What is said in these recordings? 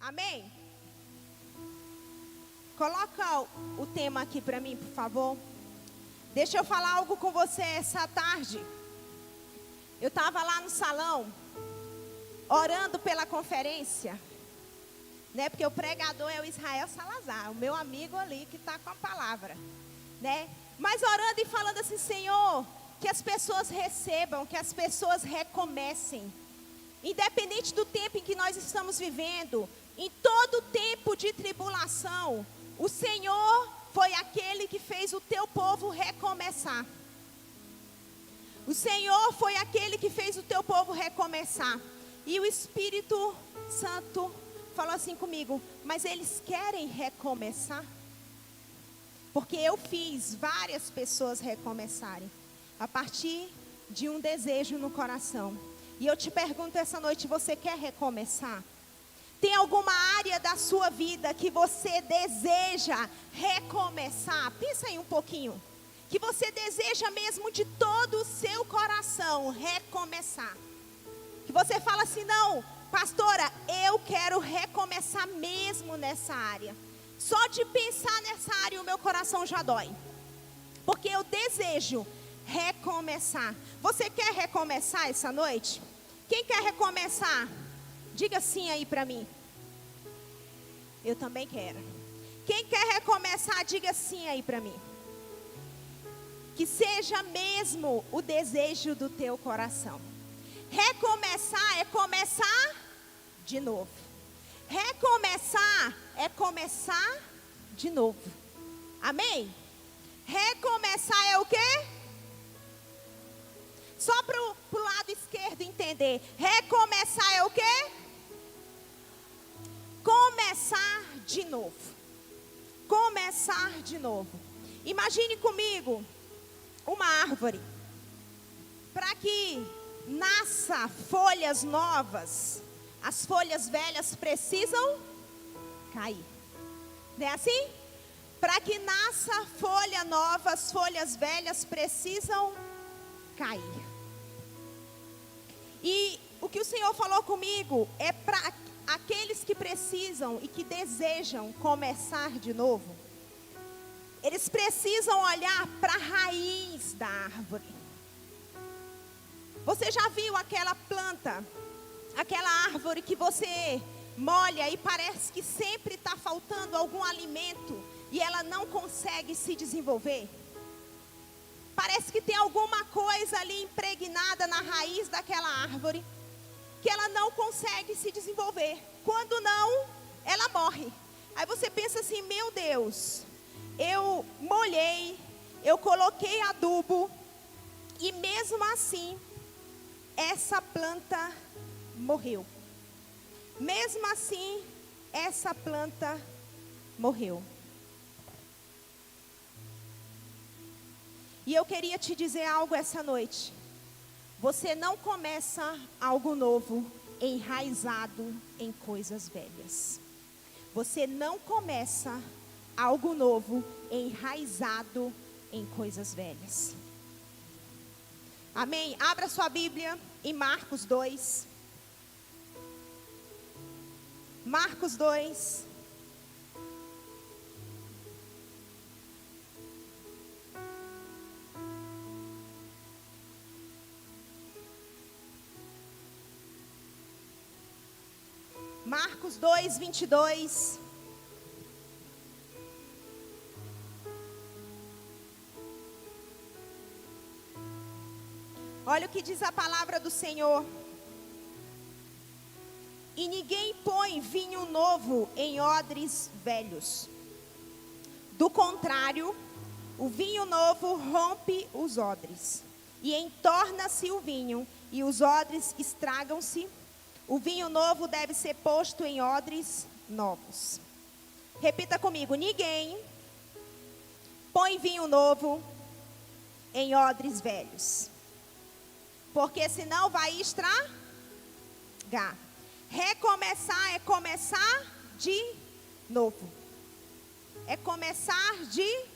Amém? Coloca o tema aqui para mim, por favor. Deixa eu falar algo com você essa tarde. Eu estava lá no salão, orando pela conferência, né? Porque o pregador é o Israel Salazar, o meu amigo ali que está com a palavra, né? Mas orando e falando assim, Senhor, que as pessoas recebam, que as pessoas recomecem. Independente do tempo em que nós estamos vivendo, em todo tempo de tribulação, o Senhor foi aquele que fez o teu povo recomeçar. O Senhor foi aquele que fez o teu povo recomeçar. E o Espírito Santo falou assim comigo, mas eles querem recomeçar? Porque eu fiz várias pessoas recomeçarem, a partir de um desejo no coração. E eu te pergunto essa noite, você quer recomeçar? Tem alguma área da sua vida que você deseja recomeçar? Pensa aí um pouquinho. Que você deseja mesmo de todo o seu coração recomeçar. Que você fala assim, não, pastora, eu quero recomeçar mesmo nessa área. Só de pensar nessa área o meu coração já dói. Porque eu desejo recomeçar. Você quer recomeçar essa noite? Quem quer recomeçar? Diga sim aí para mim. Eu também quero. Quem quer recomeçar, diga sim aí para mim. Que seja mesmo o desejo do teu coração. Recomeçar é começar de novo. Recomeçar é começar de novo. Amém? Recomeçar é o quê? Só para o lado esquerdo entender. Recomeçar é o quê? Começar de novo. Começar de novo. Imagine comigo uma árvore. Para que nasça folhas novas, as folhas velhas precisam cair. Não é assim? Para que nasça folha nova, as folhas velhas precisam cair. E o que o Senhor falou comigo é para aqueles que precisam e que desejam começar de novo. Eles precisam olhar para a raiz da árvore. Você já viu aquela planta, aquela árvore que você molha e parece que sempre está faltando algum alimento e ela não consegue se desenvolver? Parece que tem alguma coisa ali impregnada na raiz daquela árvore que ela não consegue se desenvolver. Quando não, ela morre. Aí você pensa assim, meu Deus, eu molhei, eu coloquei adubo e mesmo assim essa planta morreu. Mesmo assim, essa planta morreu. E eu queria te dizer algo essa noite. Você não começa algo novo enraizado em coisas velhas. Você não começa algo novo enraizado em coisas velhas. Amém? Abra sua Bíblia em Marcos 2. Marcos 2. Marcos 2, 22. Olha o que diz a palavra do Senhor. E ninguém põe vinho novo em odres velhos. Do contrário, o vinho novo rompe os odres. E entorna-se o vinho, e os odres estragam-se. O vinho novo deve ser posto em odres novos. Repita comigo. Ninguém põe vinho novo em odres velhos. Porque senão vai estragar. Recomeçar é começar de novo. É começar de...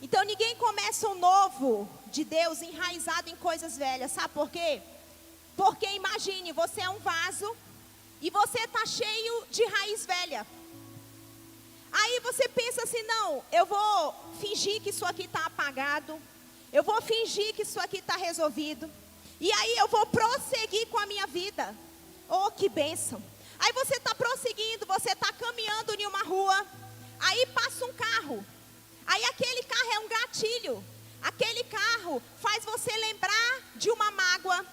Então ninguém começa um novo de Deus enraizado em coisas velhas. Sabe por quê? Porque imagine, você é um vaso e você está cheio de raiz velha. Aí você pensa assim, não, eu vou fingir que isso aqui está apagado. Eu vou fingir que isso aqui está resolvido. E aí eu vou prosseguir com a minha vida. Oh, que bênção. Aí você está prosseguindo, você está caminhando em uma rua. Aí passa um carro. Aí aquele carro é um gatilho. Aquele carro faz você lembrar de uma mágoa.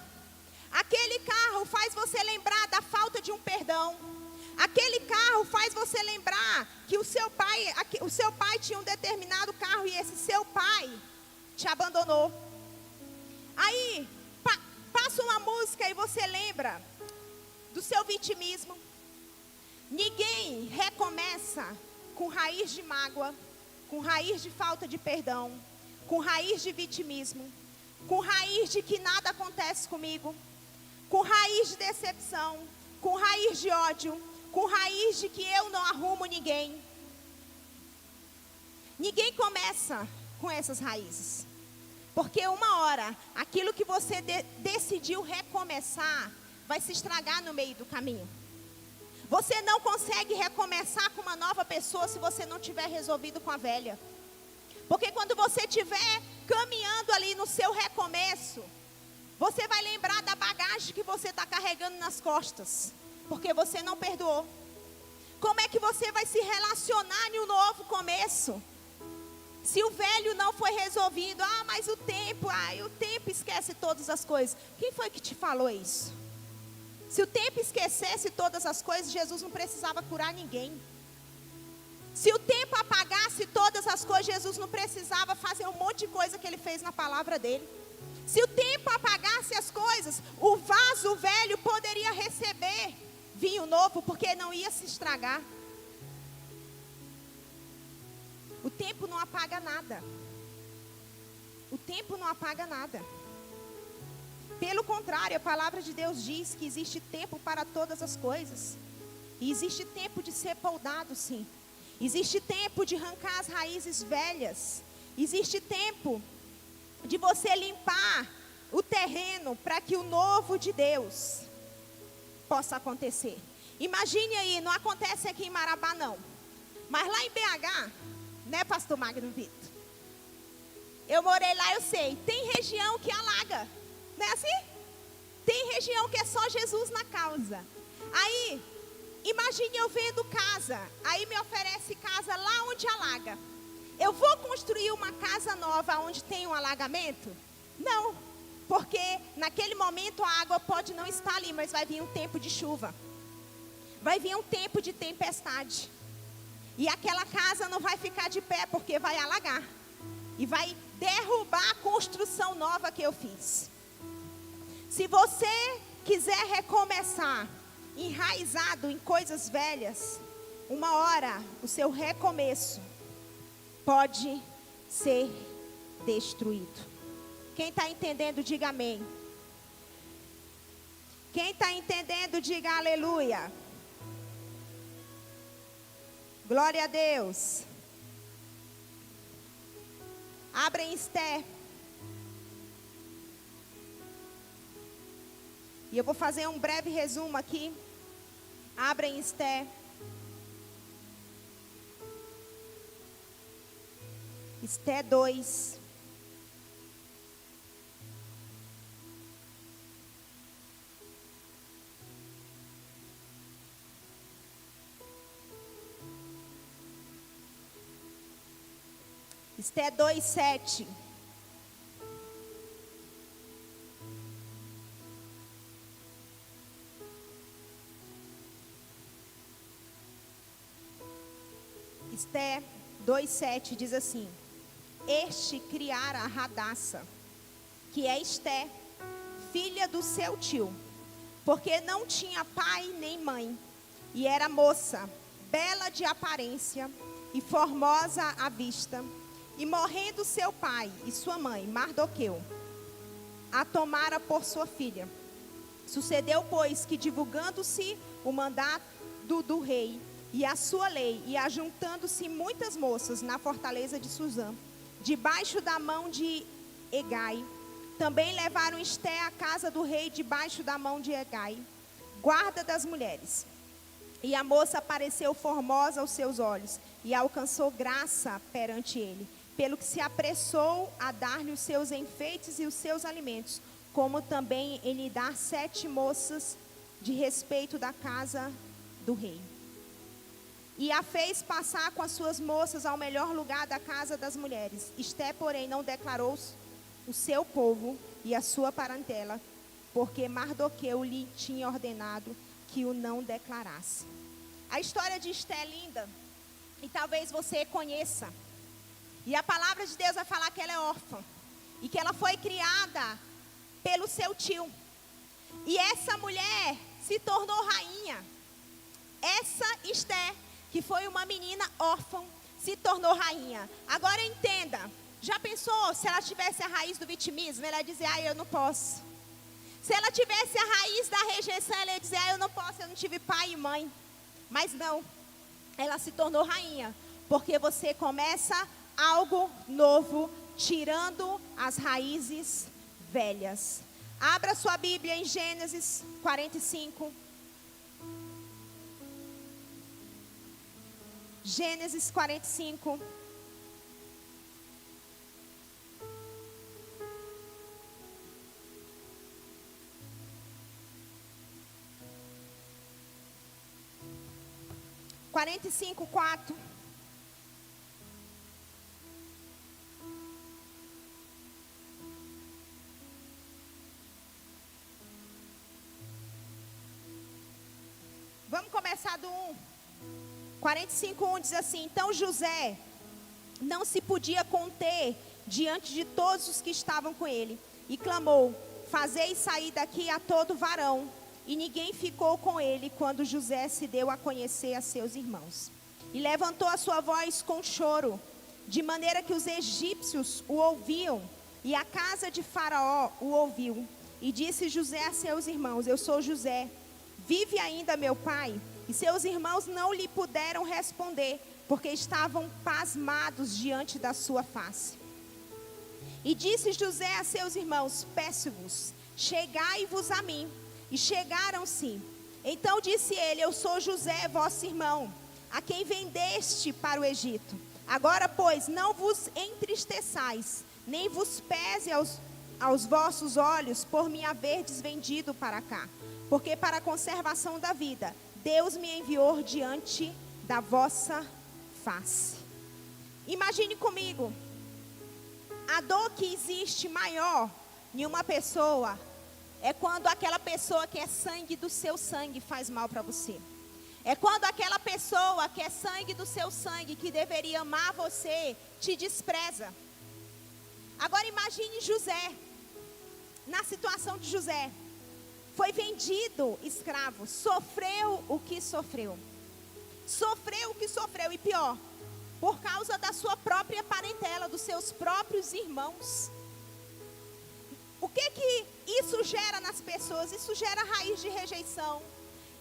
Aquele carro faz você lembrar da falta de um perdão. Aquele carro faz você lembrar que o seu pai tinha um determinado carro e esse seu pai te abandonou. Aí passa uma música e você lembra do seu vitimismo. Ninguém recomeça com raiz de mágoa, com raiz de falta de perdão, com raiz de vitimismo, com raiz de que nada acontece comigo, com raiz de decepção, com raiz de ódio, com raiz de que eu não arrumo ninguém. Ninguém começa com essas raízes. Porque uma hora, aquilo que você decidiu recomeçar, vai se estragar no meio do caminho. Você não consegue recomeçar com uma nova pessoa se você não tiver resolvido com a velha. Porque quando você estiver caminhando ali no seu recomeço, você vai lembrar da bagagem que você está carregando nas costas. Porque você não perdoou. Como é que você vai se relacionar em um novo começo? Se o velho não foi resolvido, mas o tempo esquece todas as coisas. Quem foi que te falou isso? Se o tempo esquecesse todas as coisas, Jesus não precisava curar ninguém. Se o tempo apagasse todas as coisas, Jesus não precisava fazer um monte de coisa que ele fez na palavra dele. Se o tempo apagasse as coisas, o vaso velho poderia receber vinho novo, porque não ia se estragar. O tempo não apaga nada. O tempo não apaga nada. Pelo contrário, a palavra de Deus diz que existe tempo para todas as coisas. E existe tempo de ser podado, sim. Existe tempo de arrancar as raízes velhas. Existe tempo de você limpar o terreno para que o novo de Deus possa acontecer. Imagine aí, não acontece aqui em Marabá não. Mas lá em BH, né, pastor Magno Vitor? Eu morei lá, eu sei. Tem região que alaga. Não é assim? Tem região que é só Jesus na causa. Aí, imagine eu vendo casa. Aí me oferece casa lá onde alaga. Eu vou construir uma casa nova onde tem um alagamento? Não. Porque naquele momento a água pode não estar ali, mas vai vir um tempo de chuva. Vai vir um tempo de tempestade. E aquela casa não vai ficar de pé porque vai alagar. E vai derrubar a construção nova que eu fiz. Se você quiser recomeçar enraizado em coisas velhas, uma hora o seu recomeço pode ser destruído. Quem está entendendo, diga amém. Quem está entendendo, diga aleluia. Glória a Deus. Abra em Esther. E eu vou fazer um breve resumo aqui. Abra em Esther. Esther 2. Esther 2:7. Esther 2:7 diz assim: Este criara a Radassa, que é Esther, filha do seu tio, porque não tinha pai nem mãe, e era moça, bela de aparência e formosa à vista. E morrendo seu pai e sua mãe, Mardoqueu, a tomara por sua filha. Sucedeu, pois, que divulgando-se o mandato do rei e a sua lei, e ajuntando-se muitas moças na fortaleza de Suzã, debaixo da mão de Egai, Também levaram Esté à casa do rei debaixo da mão de Hegai, guarda das mulheres. E a moça apareceu formosa aos seus olhos e alcançou graça perante ele, pelo que se apressou a dar-lhe os seus enfeites e os seus alimentos, como também em lhe dar 7 moças de respeito da casa do rei. E a fez passar com as suas moças ao melhor lugar da casa das mulheres. Esté, porém, não declarou o seu povo e a sua parentela, porque Mardoqueu lhe tinha ordenado que o não declarasse. A história de Esté é linda, e talvez você conheça. E a palavra de Deus vai falar que ela é órfã, e que ela foi criada pelo seu tio. E essa mulher se tornou rainha. Essa Esté, que foi uma menina órfã, se tornou rainha. Agora entenda, já pensou se ela tivesse a raiz do vitimismo? Ela ia dizer, eu não posso. Se ela tivesse a raiz da rejeição, ela ia dizer, eu não posso, eu não tive pai e mãe. Mas não, ela se tornou rainha, porque você começa algo novo, tirando as raízes velhas. Abra sua Bíblia em Gênesis 45. Gênesis 45. Quarenta e cinco, 4. Vamos começar do 1. 45:1 diz assim: Então José não se podia conter diante de todos os que estavam com ele, e clamou: Fazei sair daqui a todo varão. E ninguém ficou com ele quando José se deu a conhecer a seus irmãos. E levantou a sua voz com choro, de maneira que os egípcios o ouviam, e a casa de Faraó o ouviu. E disse José a seus irmãos: Eu sou José, vive ainda meu pai? E seus irmãos não lhe puderam responder, porque estavam pasmados diante da sua face. E disse José a seus irmãos: Peço-vos, chegai-vos a mim. E chegaram-se. Então disse ele: Eu sou José, vosso irmão, a quem vendeste para o Egito. Agora, pois, não vos entristeçais, nem vos pese aos vossos olhos por me haverdes vendido para cá. Porque para a conservação da vida, Deus me enviou diante da vossa face. Imagine comigo, a dor que existe maior em uma pessoa é quando aquela pessoa que é sangue do seu sangue faz mal para você. É quando aquela pessoa que é sangue do seu sangue, que deveria amar você, te despreza. Agora imagine José, na situação de José. Foi vendido escravo, sofreu o que sofreu. Sofreu o que sofreu, e pior, por causa da sua própria parentela, dos seus próprios irmãos. O que isso gera nas pessoas? Isso gera raiz de rejeição.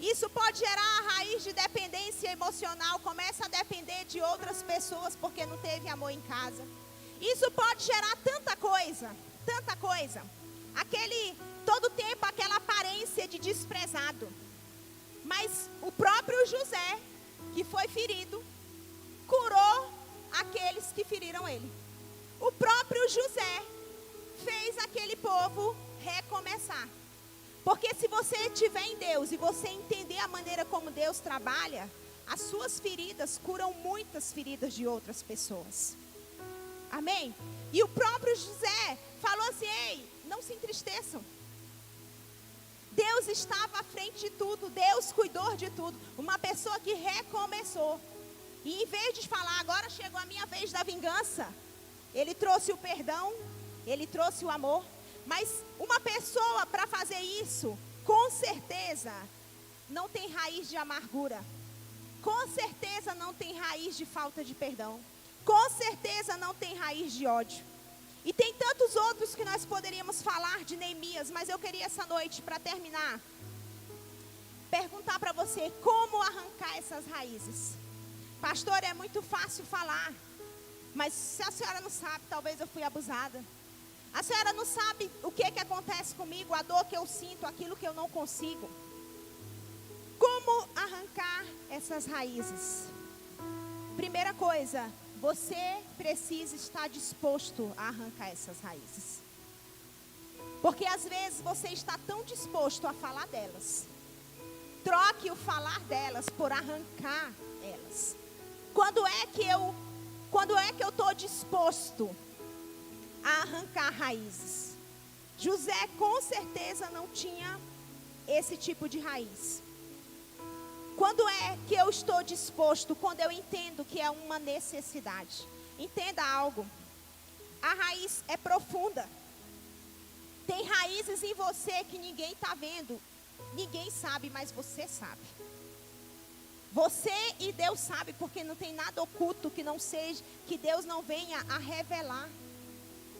Isso pode gerar a raiz de dependência emocional. Começa a depender de outras pessoas porque não teve amor em casa. Isso pode gerar tanta coisa, tanta coisa. Todo tempo aquela aparência de desprezado. Mas o próprio José, que foi ferido, curou aqueles que feriram ele. O próprio José fez aquele povo recomeçar. Porque se você estiver em Deus e você entender a maneira como Deus trabalha, as suas feridas curam muitas feridas de outras pessoas. Amém? E o próprio José falou assim: ei, não se entristeçam. Deus estava à frente de tudo, Deus cuidou de tudo. Uma pessoa que recomeçou. E em vez de falar, agora chegou a minha vez da vingança, ele trouxe o perdão, ele trouxe o amor. Mas uma pessoa para fazer isso, com certeza, não tem raiz de amargura. Com certeza não tem raiz de falta de perdão. Com certeza não tem raiz de ódio. E tem tantos outros que nós poderíamos falar de Neemias, mas eu queria essa noite, para terminar, perguntar para você como arrancar essas raízes. Pastor, é muito fácil falar, mas se a senhora não sabe, talvez eu fui abusada. A senhora não sabe o que acontece comigo, a dor que eu sinto, aquilo que eu não consigo. Como arrancar essas raízes? Primeira coisa, você precisa estar disposto a arrancar essas raízes. Porque às vezes você está tão disposto a falar delas. Troque o falar delas por arrancar elas. Quando é que eu estou disposto a arrancar raízes? José com certeza não tinha esse tipo de raiz. Quando é que eu estou disposto? Quando eu entendo que é uma necessidade. Entenda algo. A raiz é profunda. Tem raízes em você que ninguém está vendo. Ninguém sabe, mas você sabe. Você e Deus sabe, porque não tem nada oculto que não seja, que Deus não venha a revelar.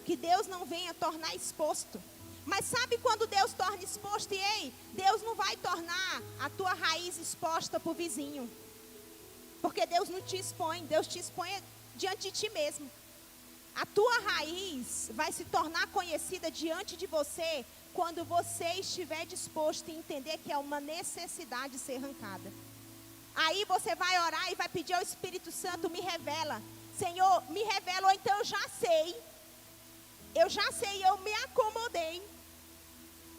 Que Deus não venha tornar exposto. Mas sabe quando Deus torna exposto? E ei, Deus não vai tornar a tua raiz exposta para o vizinho. Porque Deus não te expõe, Deus te expõe diante de ti mesmo. A tua raiz vai se tornar conhecida diante de você quando você estiver disposto a entender que é uma necessidade ser arrancada. Aí você vai orar e vai pedir ao Espírito Santo, me revela. Senhor, me revela, ou então eu já sei, eu me acomodei.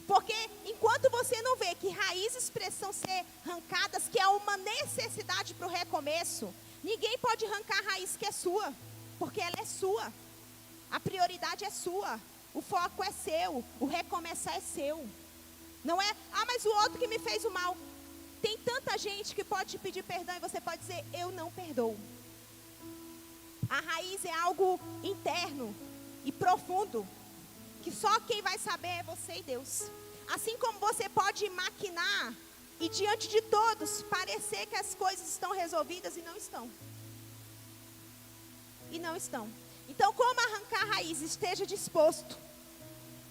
Porque enquanto você não vê que raízes precisam ser arrancadas, que é uma necessidade para o recomeço, ninguém pode arrancar a raiz que é sua, porque ela é sua. A prioridade é sua, o foco é seu, o recomeçar é seu. Não é, mas o outro que me fez o mal. Tem tanta gente que pode te pedir perdão e você pode dizer, eu não perdoo. A raiz é algo interno e profundo, que só quem vai saber é você e Deus. Assim como você pode maquinar e diante de todos parecer que as coisas estão resolvidas e não estão. E não estão. Então, como arrancar a raiz? Esteja disposto.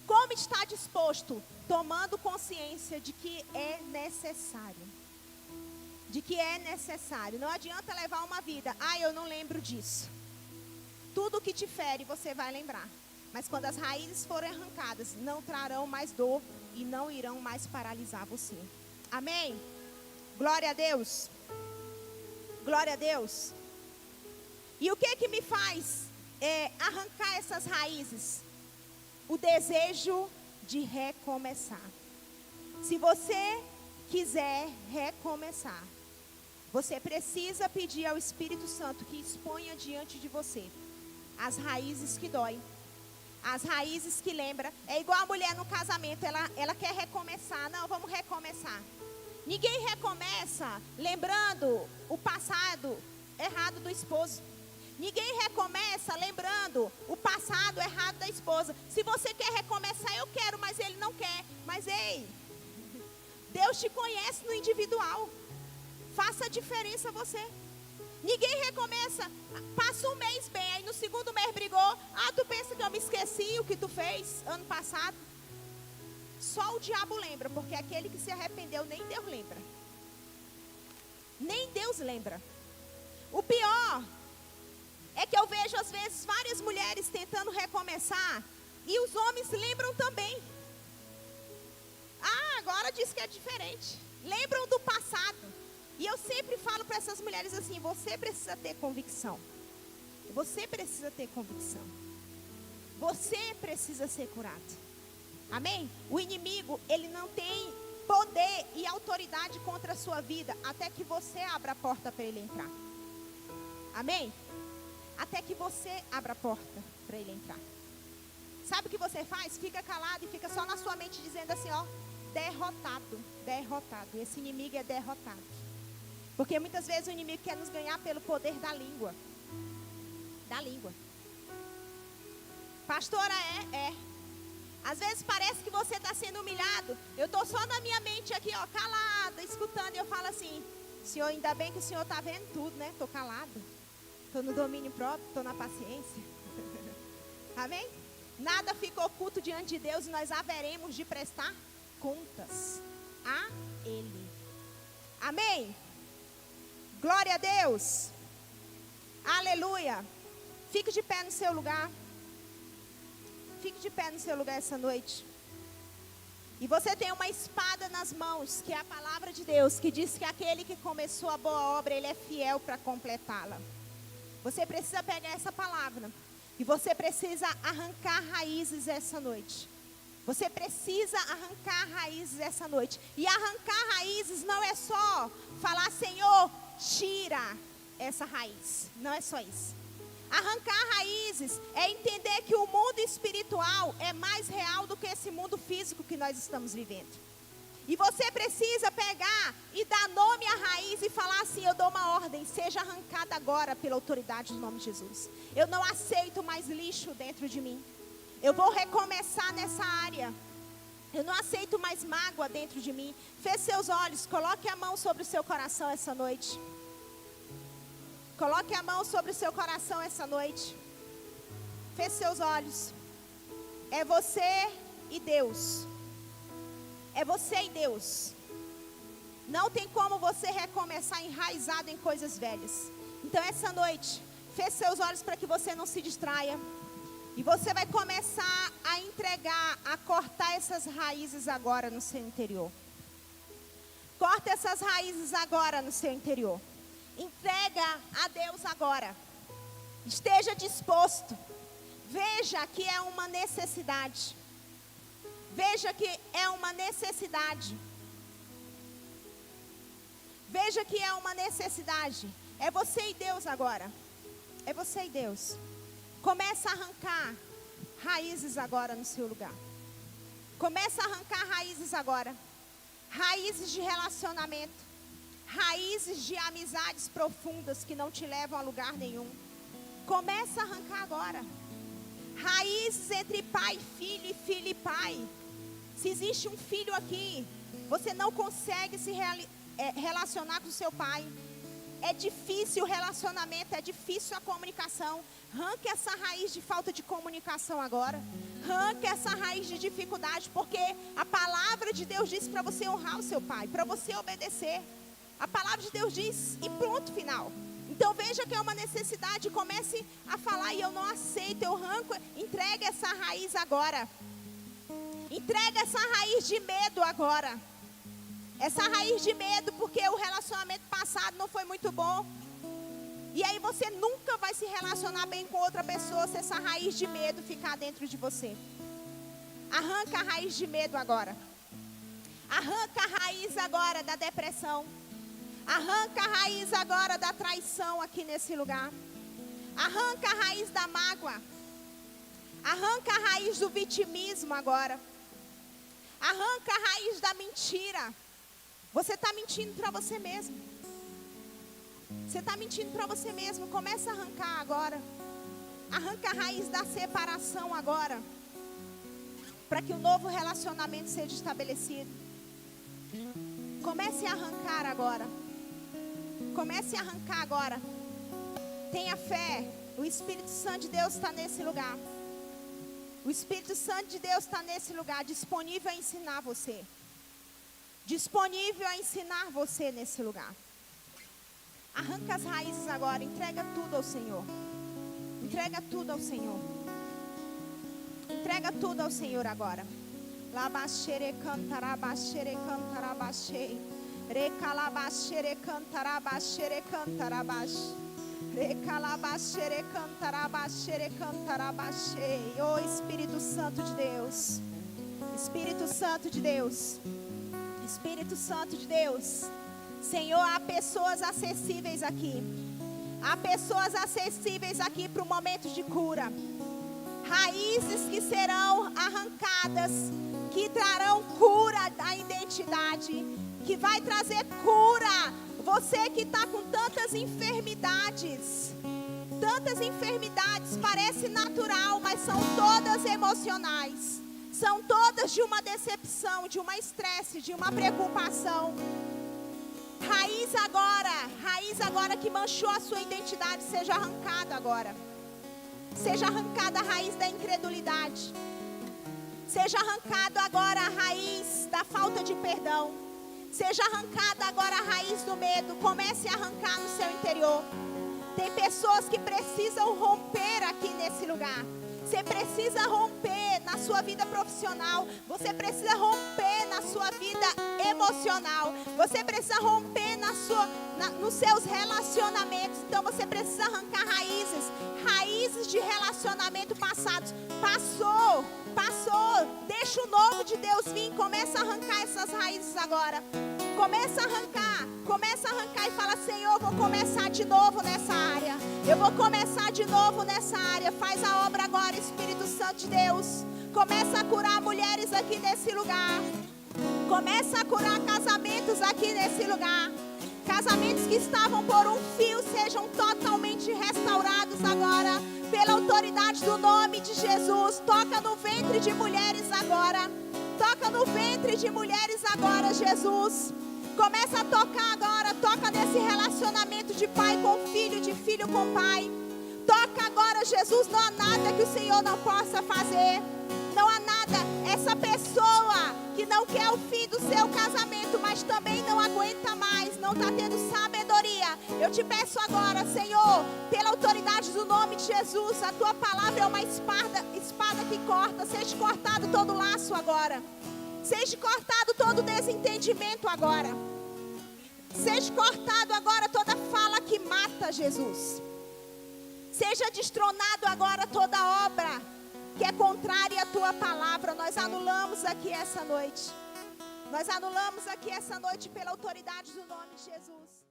Como está disposto? Tomando consciência de que é necessário. De que é necessário. Não adianta levar uma vida. Eu não lembro disso. Tudo que te fere, você vai lembrar. Mas quando as raízes forem arrancadas, não trarão mais dor e não irão mais paralisar você. Amém? Glória a Deus. Glória a Deus. E o que me faz arrancar essas raízes? O desejo de recomeçar. Se você quiser recomeçar, você precisa pedir ao Espírito Santo que exponha diante de você as raízes que doem, as raízes que lembram. É igual a mulher no casamento, ela quer recomeçar. Não, vamos recomeçar. Ninguém recomeça lembrando o passado errado do esposo. Ninguém recomeça lembrando o passado errado da esposa. Se você quer recomeçar, eu quero, mas ele não quer. Mas ei, Deus te conhece no individual. Faça a diferença você. Ninguém recomeça, passa um mês bem, aí no segundo mês brigou. Tu pensa que eu me esqueci o que tu fez ano passado? Só o diabo lembra, porque aquele que se arrependeu, nem Deus lembra. Nem Deus lembra. O pior é que eu vejo às vezes várias mulheres tentando recomeçar e os homens lembram também. Agora diz que é diferente. Lembram do passado. E eu sempre falo para essas mulheres assim, você precisa ter convicção. Você precisa ter convicção. Você precisa ser curado. Amém? O inimigo, ele não tem poder e autoridade contra a sua vida até que você abra a porta para ele entrar. Amém? Até que você abra a porta para ele entrar. Sabe o que você faz? Fica calado e fica só na sua mente dizendo assim, derrotado, derrotado. Esse inimigo é derrotado. Porque muitas vezes o inimigo quer nos ganhar pelo poder da língua. Da língua. Pastora, às vezes parece que você está sendo humilhado. Eu estou só na minha mente aqui, calada, escutando. E eu falo assim, Senhor, ainda bem que o Senhor está vendo tudo, né? Estou calado. Estou no domínio próprio, estou na paciência. Amém? Nada fica oculto diante de Deus e nós haveremos de prestar contas a Ele. Amém? Glória a Deus. Aleluia. Fique de pé no seu lugar. Fique de pé no seu lugar essa noite. E você tem uma espada nas mãos, que é a palavra de Deus, que diz que aquele que começou a boa obra, ele é fiel para completá-la. Você precisa pegar essa palavra e você precisa arrancar raízes essa noite. Você precisa arrancar raízes essa noite. E arrancar raízes não é só falar, Senhor, tira essa raiz. Não é só isso. Arrancar raízes é entender que o mundo espiritual é mais real do que esse mundo físico que nós estamos vivendo. E você precisa pegar e dar nome à raiz e falar assim, eu dou uma ordem, seja arrancada agora pela autoridade do nome de Jesus. Eu não aceito mais lixo dentro de mim. Eu vou recomeçar nessa área. Eu não aceito mais mágoa dentro de mim. Feche seus olhos, coloque a mão sobre o seu coração essa noite. Coloque a mão sobre o seu coração essa noite. Feche seus olhos. É você e Deus. É você e Deus. Não tem como você recomeçar enraizado em coisas velhas. Então essa noite, feche seus olhos para que você não se distraia. E você vai começar a entregar, a cortar essas raízes agora no seu interior. Corta essas raízes agora no seu interior. Entrega a Deus agora. Esteja disposto. Veja que é uma necessidade. Veja que é uma necessidade. Veja que é uma necessidade. É você e Deus agora. É você e Deus. Começa a arrancar raízes agora no seu lugar. Começa a arrancar raízes agora. Raízes de relacionamento. Raízes de amizades profundas que não te levam a lugar nenhum. Começa a arrancar agora. Raízes entre pai e filho e pai. Se existe um filho aqui, você não consegue se relacionar com o seu pai. É difícil o relacionamento, é difícil a comunicação. Arranque essa raiz de falta de comunicação agora. Arranque essa raiz de dificuldade, porque a palavra de Deus diz para você honrar o seu pai, para você obedecer. A palavra de Deus diz e pronto, final. Então veja que é uma necessidade, comece a falar e eu não aceito, eu arranco, entrega essa raiz agora. Entrega essa raiz de medo agora. Essa raiz de medo porque o relacionamento passado não foi muito bom. E aí você nunca vai se relacionar bem com outra pessoa se essa raiz de medo ficar dentro de você. Arranca a raiz de medo agora. Arranca a raiz agora da depressão. Arranca a raiz agora da traição aqui nesse lugar. Arranca a raiz da mágoa. Arranca a raiz do vitimismo agora. Arranca a raiz da mentira. Você está mentindo para você mesmo. Você está mentindo para você mesmo. Começa a arrancar agora. Arranca a raiz da separação agora. Para que o novo relacionamento seja estabelecido. Comece a arrancar agora. Comece a arrancar agora. Tenha fé. O Espírito Santo de Deus está nesse lugar. O Espírito Santo de Deus está nesse lugar, disponível a ensinar você. Disponível a ensinar você nesse lugar. Arranca as raízes agora, entrega tudo ao Senhor. Entrega tudo ao Senhor. Entrega tudo ao Senhor agora. Labaxere cantarabaxere cantarabaxei. Recalabaxere cantarabaxere cantarabaxei. Recalabaxere cantarabaxere cantarabaxei. Oh Espírito Santo de Deus. Espírito Santo de Deus. Espírito Santo de Deus. Senhor, há pessoas acessíveis aqui. Há pessoas acessíveis aqui para o momento de cura. Raízes que serão arrancadas, que trarão cura da identidade, que vai trazer cura. Você que está com tantas enfermidades, parece natural, mas são todas emocionais. São todas de uma decepção, de um estresse, de uma preocupação. Raiz agora que manchou a sua identidade, seja arrancada agora. Seja arrancada a raiz da incredulidade. Seja arrancada agora a raiz da falta de perdão. Seja arrancada agora a raiz do medo. Comece a arrancar no seu interior. Tem pessoas que precisam romper aqui nesse lugar. Você precisa romper na sua vida profissional. Você precisa romper na sua vida emocional. Você precisa romper nos seus relacionamentos. Então você precisa arrancar raízes de relacionamento passados. Passou. Deixa o novo de Deus vir. Começa a arrancar essas raízes agora. Começa a arrancar e fala: Senhor, vou começar de novo nessa área. Eu vou começar de novo nessa área. Faz a obra agora, Espírito Santo de Deus. Começa a curar mulheres aqui nesse lugar. Começa a curar casamentos aqui nesse lugar. Casamentos que estavam por um fio sejam totalmente restaurados agora, pela autoridade do nome de Jesus. Toca no ventre de mulheres agora. Toca no ventre de mulheres agora, Jesus. Começa a tocar agora. Toca nesse relacionamento de pai com filho, de filho com pai. Toca agora, Jesus. Não há nada que o Senhor não possa fazer. Não há nada. Essa pessoa que não quer o fim do seu casamento, mas também não aguenta mais, não está tendo sabedoria. Eu te peço agora, Senhor, pela autoridade do nome de Jesus, a tua palavra é uma espada que corta. Seja cortado todo laço agora. Seja cortado todo desentendimento agora. Seja cortado agora toda fala que mata, Jesus. Seja destronado agora toda obra que é contrária à tua palavra. Nós anulamos aqui essa noite. Nós anulamos aqui essa noite pela autoridade do nome de Jesus.